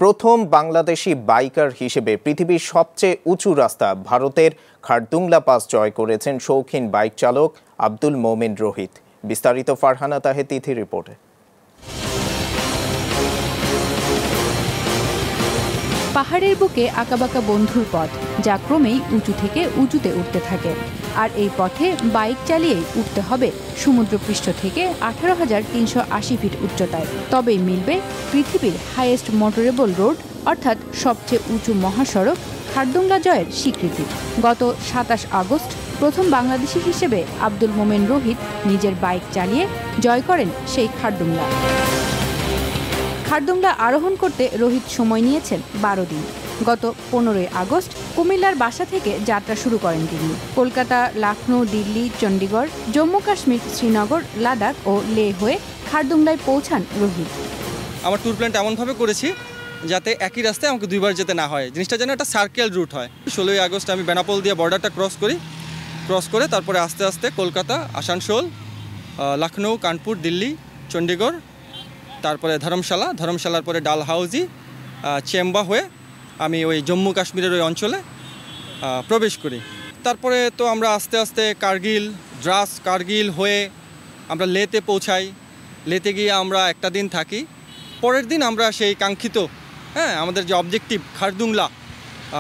প্রথম বাংলাদেশি বাইকার হিসেবে পৃথিবীর সবচেয়ে উঁচু রাস্তা ভারতের খারদুংলা পাস জয় করেছেন শৌখিন বাইক চালক আব্দুল মোমিন রোহিত। বিস্তারিত ফারহানা তাহের তিথি রিপোর্টে। পাহাড়ের বুকে আঁকাবাঁকা বন্ধুর পথ, যা ক্রমেই উঁচু থেকে উঁচুতে উঠতে থাকে। আর এই পথে বাইক চালিয়েই উঠতে হবে সমুদ্রপৃষ্ঠ থেকে 18,380 ফিট উচ্চতায়। তবেই মিলবে পৃথিবীর হাইয়েস্ট মোটরেবল রোড, অর্থাৎ সবচেয়ে উঁচু মহাসড়ক খারদুংলা জয়ের স্বীকৃতি। গত 27 আগস্ট প্রথম বাংলাদেশি হিসেবে আব্দুল মোমিন রোহিত নিজের বাইক চালিয়ে জয় করেন সেই খারদুংলা। খারদুংলা আরোহণ করতে রোহিত সময় নিয়েছেন 12 দিন। গত 15 আগস্ট কুমিল্লার বাসা থেকে যাত্রা শুরু করেন তিনি। কলকাতা, লখনৌ, দিল্লি, চণ্ডীগড়, জম্মু কাশ্মীর, শ্রীনগর, লাদাখ ও লে হয়ে খারদুংলায় পৌঁছান রোহিত। আমার ট্যুর প্ল্যানটা এমনভাবে করেছি যাতে একই রাস্তায় আমাকে দুইবার যেতে না হয়, জিনিসটা যেন একটা সার্কেল রুট হয়। 16 আগস্ট আমি বেনাপোল দিয়ে বর্ডারটা ক্রস করে তারপরে আস্তে আস্তে কলকাতা, আসানসোল, লখনৌ, কানপুর, দিল্লি, চণ্ডীগড়, তারপরে ধর্মশালার পরে ডালহাউজি, চেম্বা হয়ে আমি ওই জম্মু কাশ্মীরের ওই অঞ্চলে প্রবেশ করি। তারপরে তো আমরা আস্তে আস্তে কার্গিল হয়ে আমরা লেতে পৌঁছাই। লেতে গিয়ে আমরা একটা দিন থাকি। পরের দিন আমরা সেই কাঙ্ক্ষিত আমাদের যে অবজেক্টিভ খারদুংলা,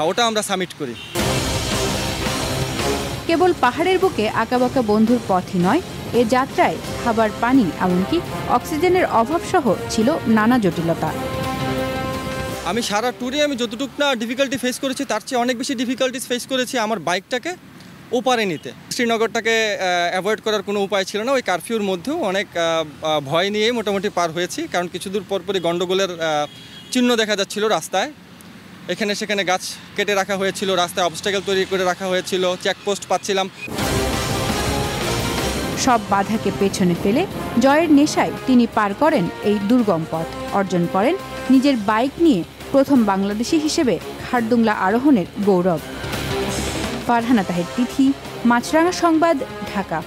ওটা আমরা সামিট করি। কেবল পাহাড়ের বুকে আঁকাবাঁকা বন্ধুর পথই নয়, এ যাত্রায় খাবার, পানি, এমনকি অক্সিজেনের অভাবসহ ছিল নানা জটিলতা। আমি সারা ট্যুরে যতটুকু না ডিফিকাল্টি ফেস করেছি, তার চেয়ে অনেক বেশি ডিফিকাল্টিস ফেস করেছি আমার বাইকটাকে ওপারে নিতে। শ্রীনগরটাকে অ্যাভয়েড করার কোনো উপায় ছিল না। ওই কারফিউর মধ্যেও অনেক ভয় নিয়ে মোটামুটি পার হয়েছি, কারণ কিছু দূর পরপরই গণ্ডগোলের চিহ্ন দেখা যাচ্ছিল রাস্তায়। এখানে সেখানে গাছ কেটে রাখা হয়েছিল, রাস্তায় অবস্ট্যাকেল তৈরি করে রাখা হয়েছিল, চেকপোস্ট পাচ্ছিলাম। সব বাধাকে পেছনে ফেলে জয়ের নেশায় তিনি পার করেন এই দুর্গম পথ, অর্জন করেন নিজের বাইক নিয়ে প্রথম বাংলাদেশি হিসেবে খারদুংলা আরোহণের গৌরব। ফারহানা তাহের তিথি, মাছরাঙা সংবাদ, ঢাকা।